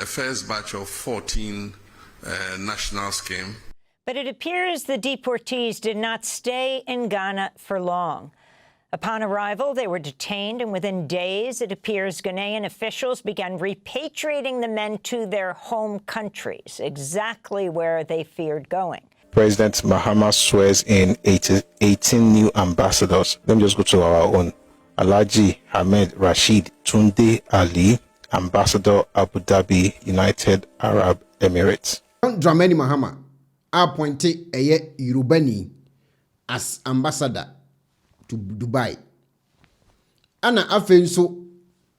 A first batch of 14 nationals came. But it appears the deportees did not stay in Ghana for long. Upon arrival, they were detained, and within days, it appears Ghanaian officials began repatriating the men to their home countries, exactly where they feared going. President Mahama swears in 18 new ambassadors. Let me just go to our own. Alhaji Ahmed Rashid Tunde Ali, Ambassador Abu Dhabi, United Arab Emirates. Dramani Mahama appointed a Yoruba as ambassador to Dubai. Ana afenso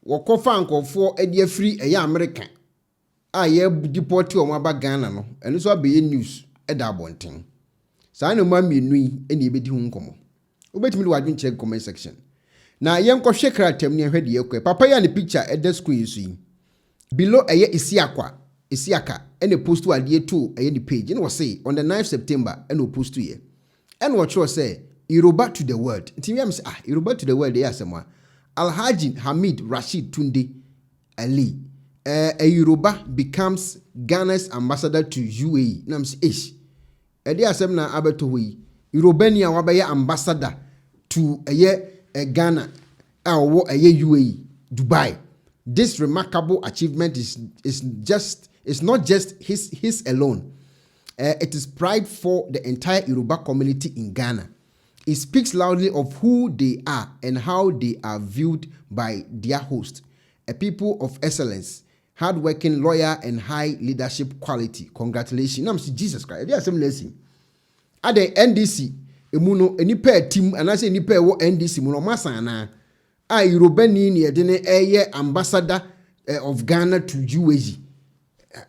wakofa ankofo edi afri eya American a ye deport o maba Ghana no eno so abeye news eda abonten saa na ma mienu yi eni ebedi hu nkomo obetimi de wadwen check comment section na ye nkɔhwe kratam ne ahwede ekwe papa ya ne picture eda screen so yi below eye isiaka ene post to ade to eye ni page ene wo say on the 9th September ene post to ye ene wo chro say Yoruba to the world. Ntimi am say Yoruba to the world dey asema. Alhaji Hamid Rashid Tunde Ali. A Yoruba becomes Ghana's ambassador to UAE. Nam say ish. E dey asem na abeto hoyi. Yorubani a wabaye ambassador to Ghana or UAE, Dubai. This remarkable achievement is not just his alone. It is pride for the entire Yoruba community in Ghana. It speaks loudly of who they are and how they are viewed by their host, a people of excellence, hardworking, loyal, and high leadership quality. Congratulations. I'm saying Jesus Christ. There are some lessons. At the NDC, emuno any pair team, and I say any pair wo NDC muno masana. A Yorubani ni edene ambassador of Ghana to UAE.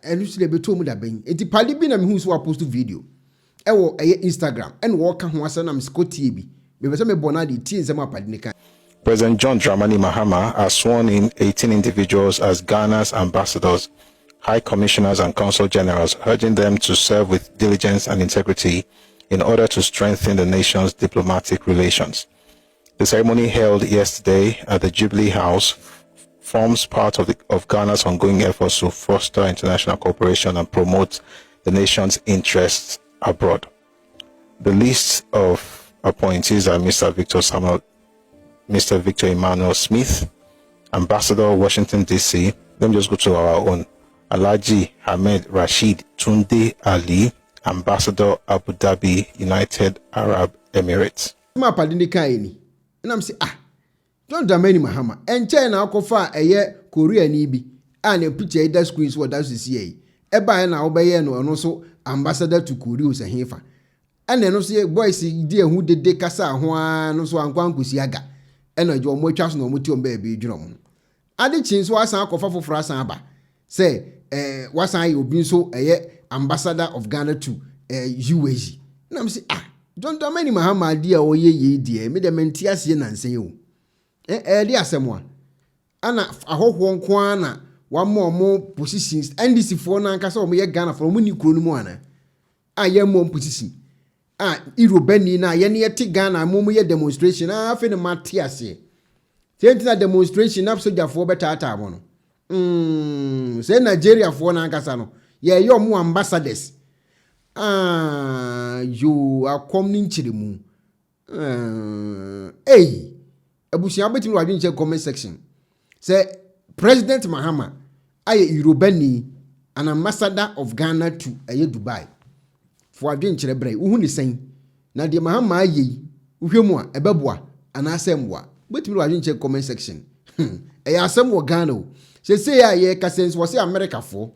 And you see the beto mu da ben. Eti pali bi na me hu so post video. Ewo Instagram and walk ho asa na mskotie bi be se me bonadi tie nsem apadnika. President John Dramani Mahama has sworn in 18 individuals as Ghana's ambassadors, high commissioners and consul generals, urging them to serve with diligence and integrity in order to strengthen the nation's diplomatic relations. The ceremony held yesterday at the Jubilee House forms part of Ghana's ongoing efforts to foster international cooperation and promote the nation's interests abroad. The list of appointees are Mr. Victor Emmanuel Smith, Ambassador Washington DC. Let me just go to our own. Alhaji Ahmed Rashid Tunde Ali, Ambassador Abu Dhabi, United Arab Emirates. And I'm say John Dramani Mahama enche na akofa eye Korea ni bi a na picture that screens what that is here. Eba na obeye no so ambassador to Korea o sehefa. And no say boys di ehu dede kasa ho a no so ankwankusi aga. Ena jo mo atwa so no mo ti o mba be dwuro mo. Ade chin so asan akofa foforo asan aba. Say wasan ye obi so eye ambassador of Ghana to UAE. And I'm say John Dramani Mahama dia oye die me de menti ase nansen o. Di asemwa. Ana ahoho nko ana wa mo positions NDC for na nka so mo ye Ghana for mo ni kuro no mu ana. Ye mo position. Irobani na ye ne ye ti Ghana mo ye demonstration afi ne mate ase. Sentina demonstration na soja for betata mo no. Say Nigeria for na nka sa no. Ye mo ambassadors. You are coming chirimu. Abusia betimi wadwen check comment section. Say President Mahama aye Yorubani an ambassador of Ghana to Dubai. For wadwen chere bre uhu ni sen. Na de Mahama aye uhwemu a ebeboa anasemwa. Betimi wadwen check comment section. Asem wo Ghana o. Say aye kasense wo say America for.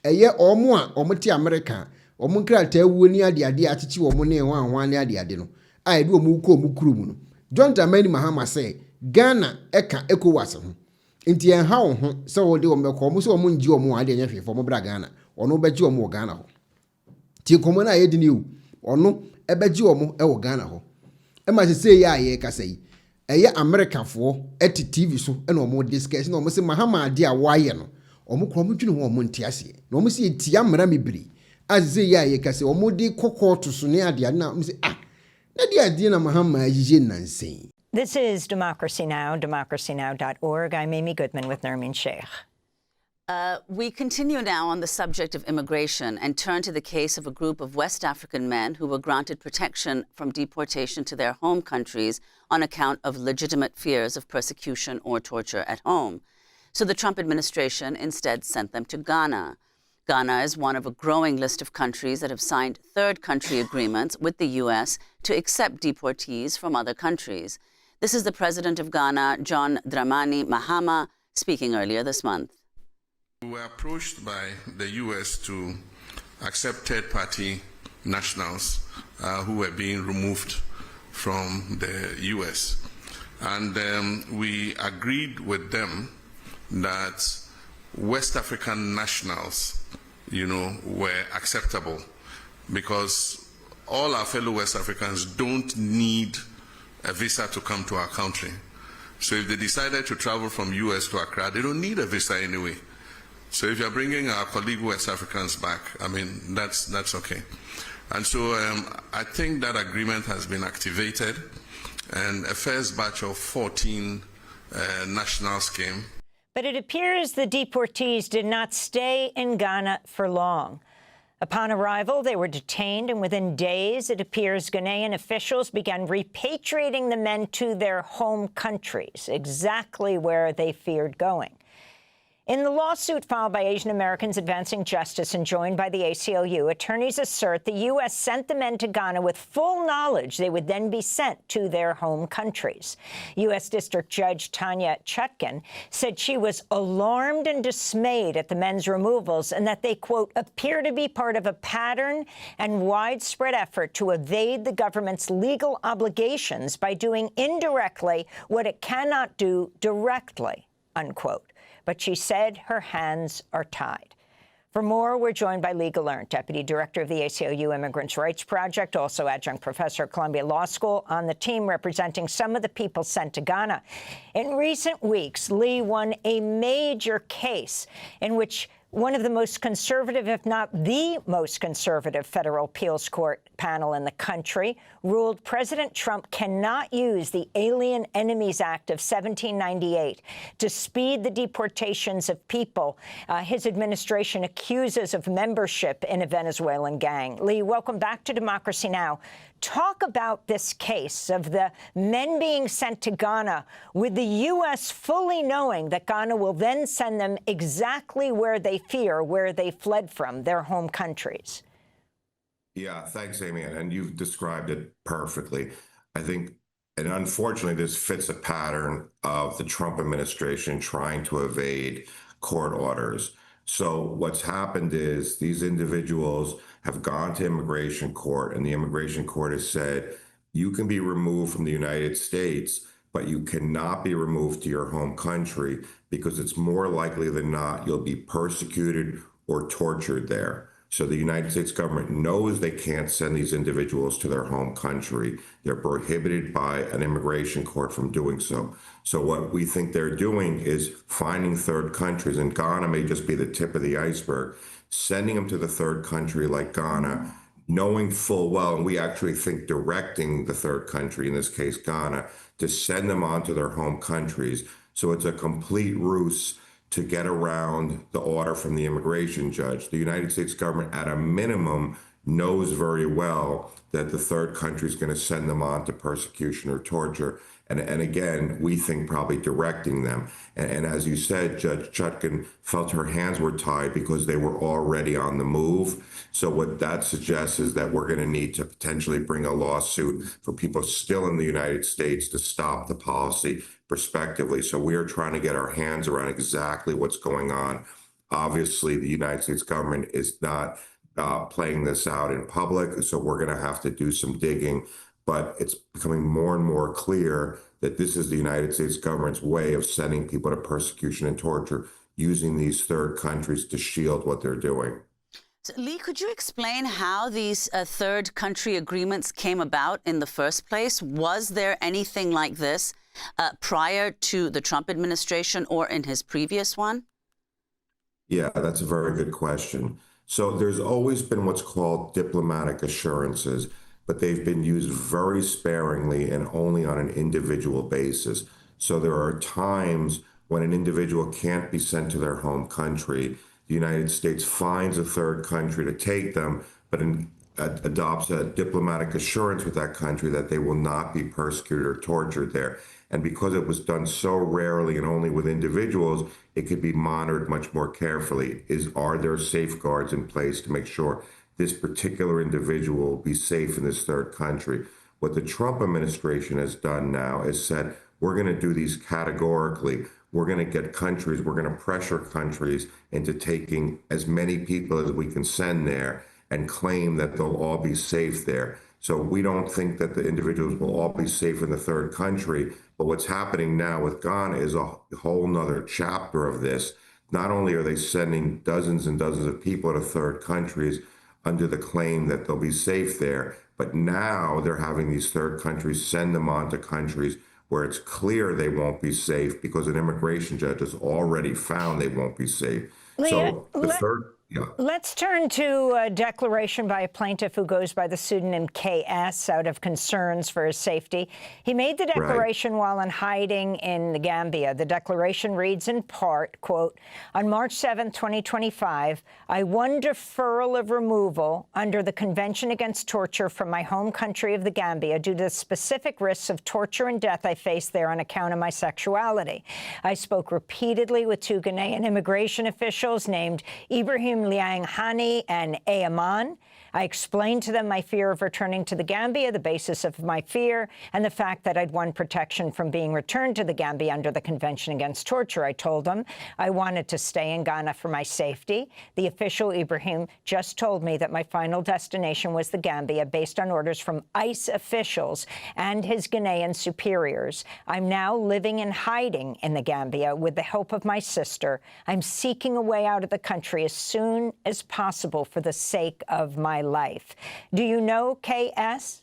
Omo a omete America. Omo nkrata wuo ni ade achichi omo ne wan ne ade no. Aye do omo ko omo kuro mu no. John Dramani Mahama say Ghana eka ECOWAS ho. Nti en ha wo ho se wo de wo mekọ mo se wo nji omo ade nya hwefo mo bra Ghana. Ono beji omo Ghana ho. Ti komo na ye di ni o. Ono ebeji omo e wo Ghana ho. E ma se ya ye ka sei. Eye America fo eti TV so e na omo discuss na omo se Mahama ade a wa ye no. Omo kro mo dwine ho omo nti ase. Na omo se etia mra mebiri. Aze ya ye ka sei omo de kokko so ne ade na omo se This is Democracy Now!, democracynow.org. I'm Amy Goodman with Nermeen Sheikh. We continue now on the subject of immigration and turn to the case of a group of West African men who were granted protection from deportation to their home countries on account of legitimate fears of persecution or torture at home. So the Trump administration instead sent them to Ghana. Ghana is one of a growing list of countries that have signed third country agreements with the U.S. to accept deportees from other countries. This is the president of Ghana, John Dramani Mahama, speaking earlier this month. We were approached by the U.S. to accept third-party nationals who were being removed from the U.S. And we agreed with them that West African nationals, were acceptable because all our fellow West Africans don't need a visa to come to our country. So if they decided to travel from U.S. to Accra, they don't need a visa anyway. So if you're bringing our colleague West Africans back, that's okay. And so I think that agreement has been activated, and a first batch of 14 nationals came. But it appears the deportees did not stay in Ghana for long. Upon arrival, they were detained, and within days, it appears Ghanaian officials began repatriating the men to their home countries, exactly where they feared going. In the lawsuit filed by Asian Americans Advancing Justice and joined by the ACLU, attorneys assert the U.S. sent the men to Ghana with full knowledge they would then be sent to their home countries. U.S. District Judge Tanya Chutkan said she was alarmed and dismayed at the men's removals and that they, quote, appear to be part of a pattern and widespread effort to evade the government's legal obligations by doing indirectly what it cannot do directly, unquote. But she said her hands are tied. For more, we're joined by Lee Gallant, Deputy Director of the ACLU Immigrants' Rights Project, also adjunct professor at Columbia Law School, on the team representing some of the people sent to Ghana. In recent weeks, Lee won a major case in which one of the most conservative, if not the most conservative, federal appeals court panel in the country ruled President Trump cannot use the Alien Enemies Act of 1798 to speed the deportations of people his administration accuses of membership in a Venezuelan gang. Lee, welcome back to Democracy Now! Talk about this case of the men being sent to Ghana with the U.S. fully knowing that Ghana will then send them exactly where they fear, where they fled from, their home countries. Yeah, thanks, Amy. And you've described it perfectly. I think, and unfortunately, this fits a pattern of the Trump administration trying to evade court orders. So what's happened is these individuals have gone to immigration court, and the immigration court has said, you can be removed from the United States, but you cannot be removed to your home country because it's more likely than not you'll be persecuted or tortured there. So the United States government knows they can't send these individuals to their home country. They're prohibited by an immigration court from doing so. So what we think they're doing is finding third countries, and Ghana may just be the tip of the iceberg, sending them to the third country like Ghana, knowing full well, and we actually think directing the third country, in this case Ghana, to send them on to their home countries. So it's a complete ruse to get around the order from the immigration judge. The United States government, at a minimum, knows very well that the third country is going to send them on to persecution or torture. And again, we think probably directing them. And as you said, Judge Chutkan felt her hands were tied because they were already on the move. So what that suggests is that we're going to need to potentially bring a lawsuit for people still in the United States to stop the policy prospectively. So we are trying to get our hands around exactly what's going on. Obviously, the United States government is not playing this out in public, so we're going to have to do some digging. But it's becoming more and more clear that this is the United States government's way of sending people to persecution and torture, using these third countries to shield what they're doing. So, Lee, could you explain how these third country agreements came about in the first place? Was there anything like this prior to the Trump administration or in his previous one? Yeah, that's a very good question. So there's always been what's called diplomatic assurances, but they've been used very sparingly and only on an individual basis. So there are times when an individual can't be sent to their home country, the United States fines a third country to take them, but adopts a diplomatic assurance with that country that they will not be persecuted or tortured there. And because it was done so rarely and only with individuals, it could be monitored much more carefully. Are there safeguards in place to make sure this particular individual will be safe in this third country? What the Trump administration has done now is said, we're going to do these categorically. We're going to get countries, we're going to pressure countries into taking as many people as we can send there and claim that they'll all be safe there. So we don't think that the individuals will all be safe in the third country. But what's happening now with Ghana is a whole nother chapter of this. Not only are they sending dozens and dozens of people to third countries under the claim that they'll be safe there, but now they're having these third countries send them on to countries where it's clear they won't be safe because an immigration judge has already found they won't be safe. So the third... Yeah. Let's turn to a declaration by a plaintiff who goes by the pseudonym KS out of concerns for his safety. He made the declaration while in hiding in the Gambia. The declaration reads in part, quote, on March 7, 2025, I won deferral of removal under the Convention Against Torture from my home country of the Gambia due to the specific risks of torture and death I face there on account of my sexuality. I spoke repeatedly with two Ghanaian immigration officials named Ibrahim Liang Hani and Ayaman. I explained to them my fear of returning to the Gambia, the basis of my fear, and the fact that I'd won protection from being returned to the Gambia under the Convention Against Torture. I told them I wanted to stay in Ghana for my safety. The official, Ibrahim, just told me that my final destination was the Gambia based on orders from ICE officials and his Ghanaian superiors. I'm now living in hiding in the Gambia with the help of my sister. I'm seeking a way out of the country as soon as possible for the sake of my life. Do you know KS?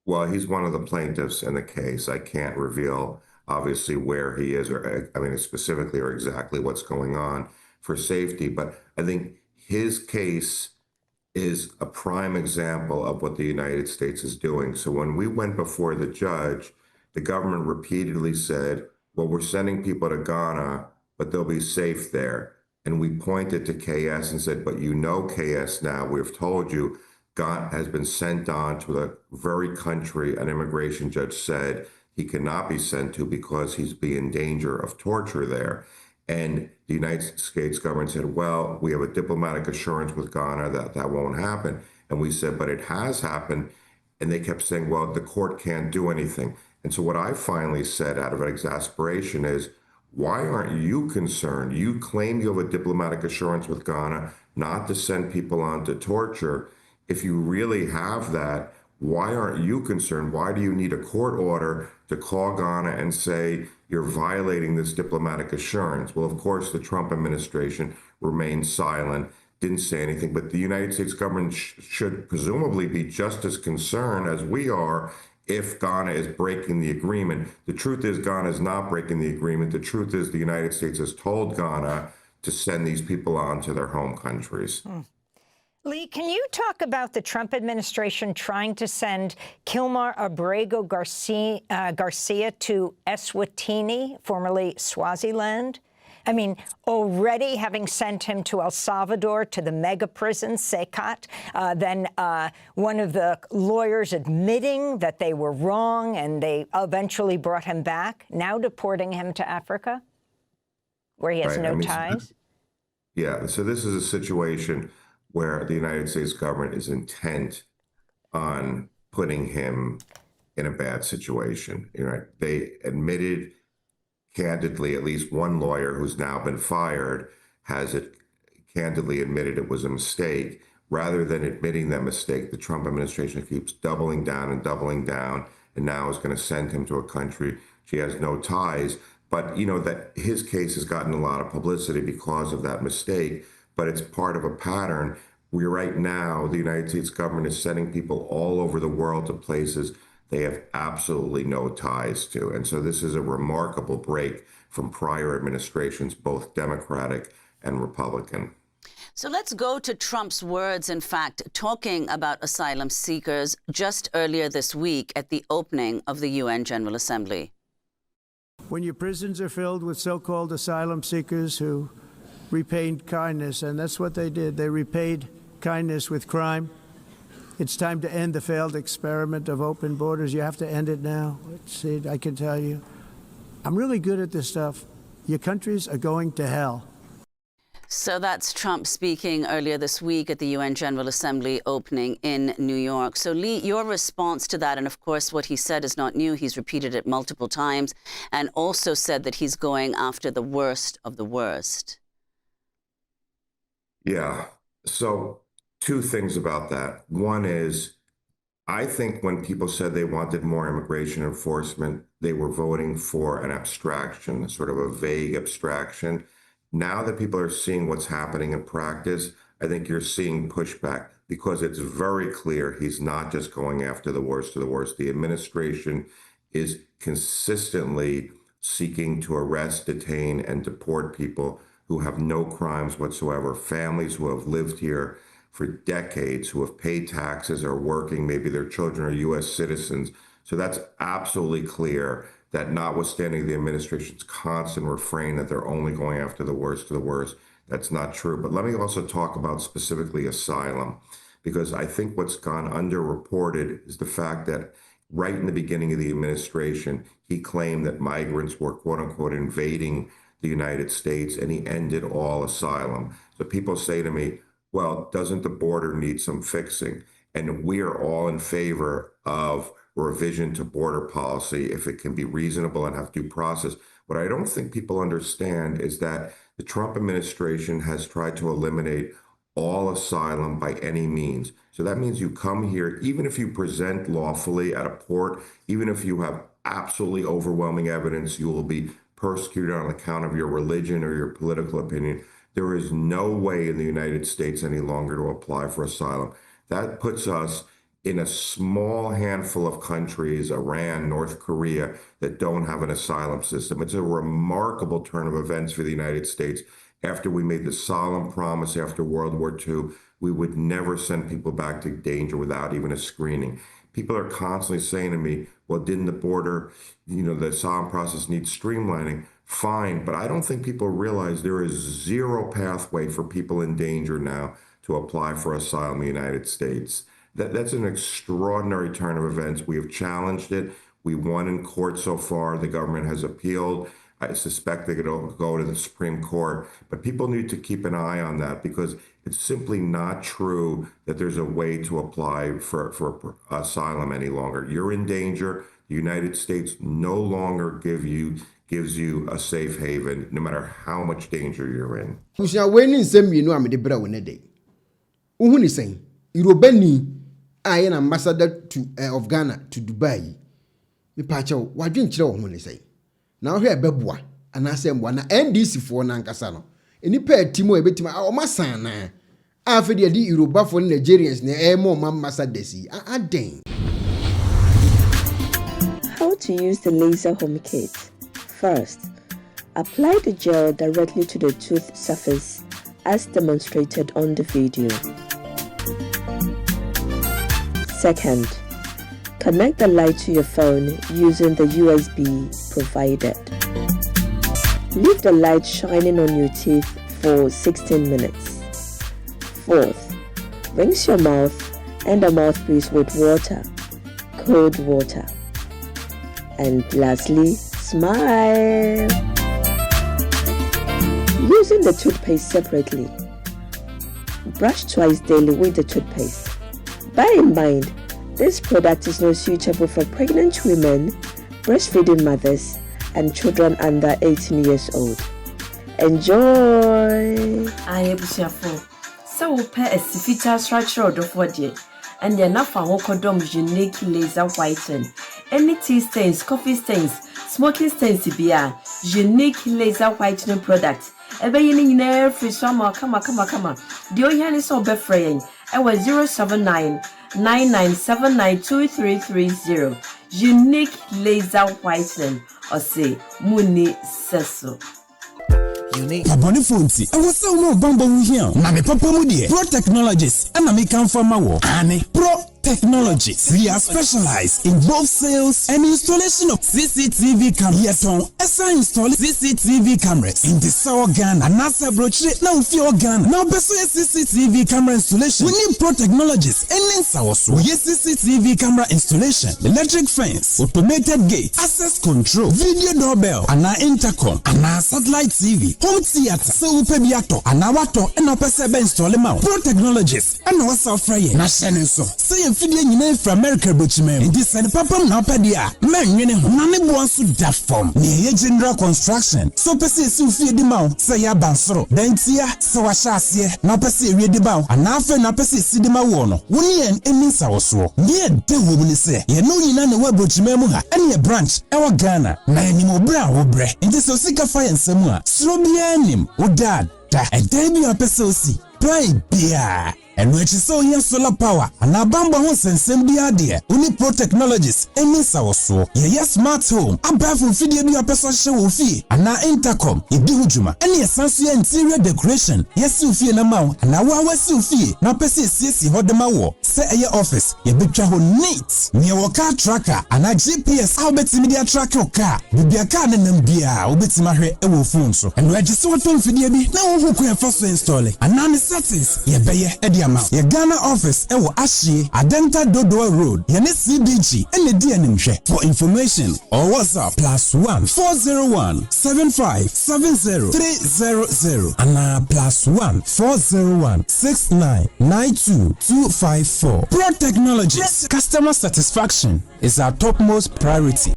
Well, he's one of the plaintiffs in the case. I can't reveal, obviously, where he is, or I mean, specifically or exactly what's going on for safety. But I think his case is a prime example of what the United States is doing. So when we went before the judge, the government repeatedly said, well, we're sending people to Ghana, but they'll be safe there. And we pointed to KS and said, but you know KS now, we've told you, Ghana has been sent on to the very country an immigration judge said he cannot be sent to because he's be in danger of torture there. And the United States government said, well, we have a diplomatic assurance with Ghana that that won't happen. And we said, but it has happened. And they kept saying, well, the court can't do anything. And so what I finally said out of exasperation is, why aren't you concerned? You claim you have a diplomatic assurance with Ghana not to send people on to torture. If you really have that, why aren't you concerned? Why do you need a court order to call Ghana and say you're violating this diplomatic assurance? Well, of course, the Trump administration remained silent, didn't say anything, but the United States government should presumably be just as concerned as we are if Ghana is breaking the agreement. The truth is Ghana is not breaking the agreement. The truth is the United States has told Ghana to send these people on to their home countries. Lee, can you talk about the Trump administration trying to send Kilmar Abrego Garcia to Eswatini, formerly Swaziland? I mean, already having sent him to El Salvador, to the mega prison, Sekat, then one of the lawyers admitting that they were wrong and they eventually brought him back, now deporting him to Africa, where he has no ties? Yeah, so this is a situation where the United States government is intent on putting him in a bad situation. They admitted candidly, at least one lawyer who's now been fired has candidly admitted it was a mistake. Rather than admitting that mistake, the Trump administration keeps doubling down, and now is going to send him to a country she has no ties. But, that his case has gotten a lot of publicity because of that mistake, but it's part of a pattern where right now the United States government is sending people all over the world to places they have absolutely no ties to. And so this is a remarkable break from prior administrations, both Democratic and Republican. So let's go to Trump's words, in fact, talking about asylum seekers just earlier this week at the opening of the UN General Assembly. When your prisons are filled with so-called asylum seekers who repaid kindness, and that's what they did. They repaid kindness with crime. It's time to end the failed experiment of open borders. You have to end it now. See, I can tell you, I'm really good at this stuff. Your countries are going to hell. So that's Trump speaking earlier this week at the UN General Assembly opening in New York. So, Lee, your response to that, and of course what he said is not new. He's repeated it multiple times and also said that he's going after the worst of the worst. Yeah. So 2 things about that. One is, I think when people said they wanted more immigration enforcement, they were voting for an abstraction, sort of a vague abstraction. Now that people are seeing what's happening in practice, I think you're seeing pushback because it's very clear he's not just going after the worst of the worst. The administration is consistently seeking to arrest, detain, and deport people who have no crimes whatsoever, families who have lived here for decades, who have paid taxes, are working, maybe their children are U.S. citizens. So that's absolutely clear that notwithstanding the administration's constant refrain that they're only going after the worst of the worst, that's not true. But let me also talk about specifically asylum, because I think what's gone underreported is the fact that right in the beginning of the administration, he claimed that migrants were, quote unquote, invading the United States, and he ended all asylum. So people say to me, well, doesn't the border need some fixing? And we are all in favor of revision to border policy if it can be reasonable and have due process. What I don't think people understand is that the Trump administration has tried to eliminate all asylum by any means. So that means you come here, even if you present lawfully at a port, even if you have absolutely overwhelming evidence, you will be persecuted on account of your religion or your political opinion. There is no way in the United States any longer to apply for asylum. That puts us in a small handful of countries, Iran, North Korea, that don't have an asylum system. It's a remarkable turn of events for the United States. After we made the solemn promise after World War II, we would never send people back to danger without even a screening. People are constantly saying to me, well, didn't the border, the asylum process need streamlining? Fine, but I don't think people realize there is zero pathway for people in danger now to apply for asylum in the United States. That's an extraordinary turn of events. We have challenged it. We won in court so far. The government has appealed. I suspect they're going to go to the Supreme Court. But people need to keep an eye on that because it's simply not true that there's a way to apply for asylum any longer. You're in danger. The United States no longer gives you a safe haven, no matter how much danger you're in. I am ambassador of Ghana to Dubai. Me pacho wadwen kire wo ho ne sei. Na hwe ebeboa anase mboa na NDC fo na nkasa no. Enipa atimo ebetima o masan na. Afi de Yoruba fo Nigerians na mo ambassador si. Aden. How to use the laser home kit. First, apply the gel directly to the tooth surface as demonstrated on the video. Second, connect the light to your phone using the USB provided. Leave the light shining on your teeth for 16 minutes. Fourth, rinse your mouth and the mouthpiece with water, cold water. And lastly, smile. Using the toothpaste separately. Brush twice daily with the toothpaste. Bear in mind, this product is not suitable for pregnant women, breastfeeding mothers, and children under 18 years old. Enjoy! I busuafo. So pair a sifita structure of what yet, and the enough for Wokodom unique laser whiten. Any tea stains, coffee stains, smoking stains to unique laser whitening product. Ebe yini ne free summer kama. The oyan is so befraying. I was 079-9979-2330. Unique laser whitening or say Muni Seso. Unique. Abone fonti. I was so no bambo here. Na me papa mu de. Pro Technologies. And na me kan fama wo. Ane. Pro Technologies. We are specialized in both sales and installation of CCTV cameras. Yes, on ESA install CCTV cameras in the Sour Ghana and NASA brochure now fear Ghana. Now best CCTV camera installation. We need Pro Technologies and in Sawaso. Yes, CCTV camera installation, electric fence, automated gate, access control, video doorbell, and our intercom, and our satellite TV, home theater, so upebiato, and our water, and our pesebe install them out. Pro Technologies, and our software, national so. Say a video you from America, Butchman. In this and Papa Napadia, man, you know, none wants to that form. Near general construction. So Pessi Sufi the mount, say ya bansro. Then tia, so I shall see, Napasi read the bow, and after Napasi Sidima Wono. One year and in Sawaso. Near the woman say, you know, you know, where Butchmemuha, and your branch, our Ghana, Nani more brown or bre. In this Osika fire and somewhere. Slobianim, or dad, and then you are Pessosi. Play beer. And which is so here solar power and abamba wants and send the idea. Only Pro Technologies and miss our so. Yes, smart home. I buy from video your person show fee and now intercom. It do juma. And yes, fancy interior decoration. Yes, you feel a mount and now was you fee. Now perceive CC hold the maw. Set a your office. Your big travel neat. Near your car tracker and a GPS. I'll bet media track your car. Be a car and then be a bit my hair a phone so. And register what on video be now who can first install it. And now the settings. Yeah, be your Ghana office ewo Ashie Adenta Dodoa Road Yane CBG ene DNMhwe. For information or WhatsApp +1 401 75 70 300 and +1 401 69 92 254. Pro Technologies. Customer satisfaction is our topmost priority.